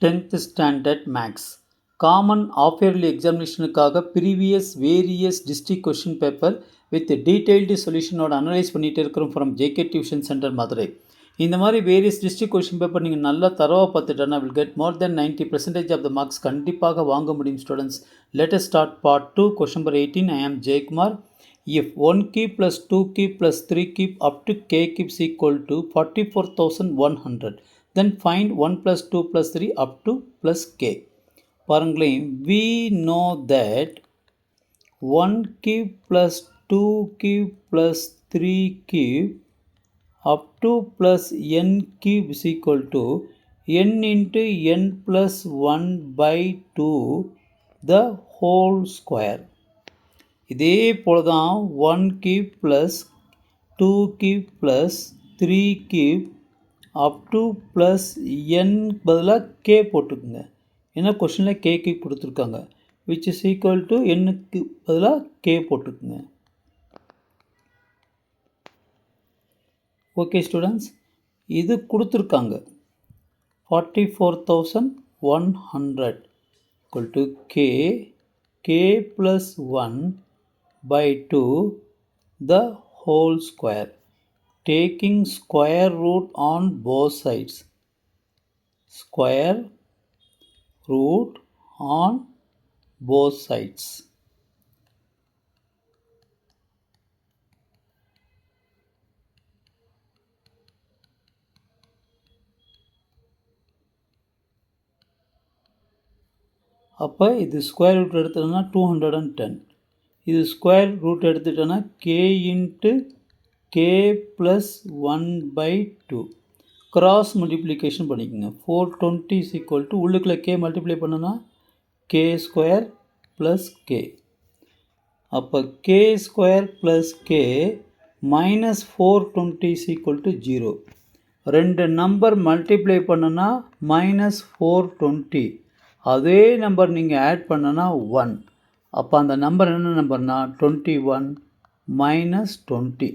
10th standard maths common half yearly எக்ஸாமினேஷனுக்காக previous various district question paper with detailed சொல்யூஷனோட analyse பண்ணிகிட்டு இருக்கிறோம் from JK tuition centre Madurai. இந்த மாதிரி வேரியஸ் டிஸ்ட்ரிக்ட் கொஷின் பேப்பர் நீங்கள் நல்லா தரவாக பார்த்துட்டோன்னா will get more then 90% of the marks கண்டிப்பாக வாங்க முடியும் students. Let's start part 2 question number 18. I am Jayakumar. If 1 cube plus 2 cube plus 3 cube up to k cubes equal to 44,100, then find 1 plus 2 plus 3 up to plus k. பாருங்களேன், we know that 1 cube plus 2 cube plus 3 cube up to plus n cube is equal to n into n plus 1 by 2 the whole square. இதே போல தான் 1 cube plus 2 cube plus 3 cube up to plus n பதிலாக k போட்டுக்குங்க. ஏன்னா கொஷனில் k cube கொடுத்துருக்காங்க, which is equal to எண்ணுக்கு பதிலாக கே போட்டுக்குங்க. ஓகே ஸ்டூடெண்ட்ஸ், இது கொடுத்துருக்காங்க 44,100 equal to k plus 1 by 2 the whole square, taking square root on both sides. Square root on both sides. அப்போ இது ஸ்கொயர் ரூட் எடுத்தோம்னா 210. இது ஸ்கொயர் ரூட் எடுத்துட்டோன்னா k into k plus 1 by 2 cross multiplication பண்ணிக்கோங்க. 420 is equal to உள்ளுக்குள்ளே k multiply பண்ணோன்னா k square plus k. அப்போ k square plus k minus 420 is equal to 0. ரெண்டு நம்பர் மல்டிப்ளை பண்ணோன்னா மைனஸ் 420. அதே நம்பர் நீங்கள் ஆட் பண்ணோன்னா 1. அப்போ அந்த நம்பர் என்ன நம்பர்னா 21 minus 20.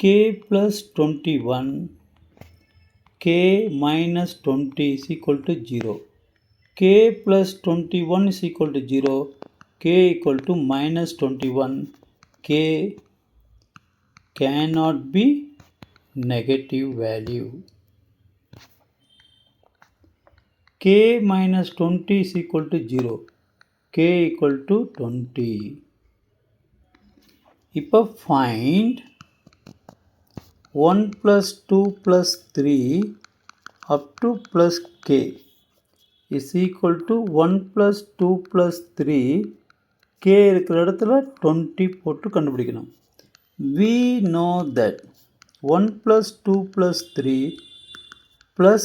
K plus 21 K minus 20 is equal to 0. K plus 21 is equal to 0. K equal to minus 21. K cannot be negative value. k minus 20 is equal to 0. k equal to 20. இப்போ find 1 plus 2 plus 3 up to plus k is equal to 1 plus 2 plus 3 k இருக்கிற இடத்துல 20 போட்டு கண்டுபிடிக்கணும். We know that 1 plus 2 plus 3 plus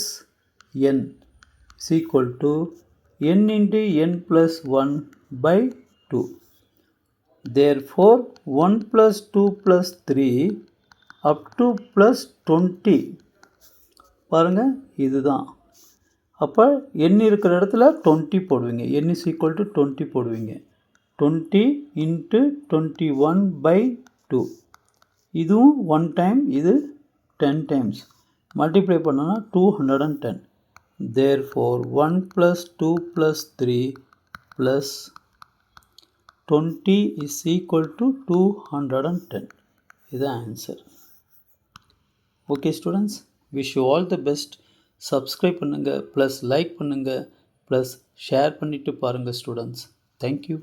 n is equal to n into n plus 1 by 2. Therefore, 1 plus 2 plus 3 up to plus 20. பாருங்க, இதுதான். அப்போ n இருக்கிற இடத்துல 20 போடுவீங்க. n is equal to 20 போடுவீங்க. 20 into 21 by 2. இதுவும் 1 டைம், இது 10 times. மல்டிப்ளை பண்ணோன்னா 210. Therefore, 1 plus 2 plus 3 plus 20 is equal to 210. இது answer. Okay students, wish you all the best. Subscribe பண்ணுங்கள், ப்ளஸ் லைக் பண்ணுங்கள், ப்ளஸ் ஷேர் பண்ணிவிட்டு பாருங்கள் ஸ்டூடெண்ட்ஸ். தேங்க்யூ.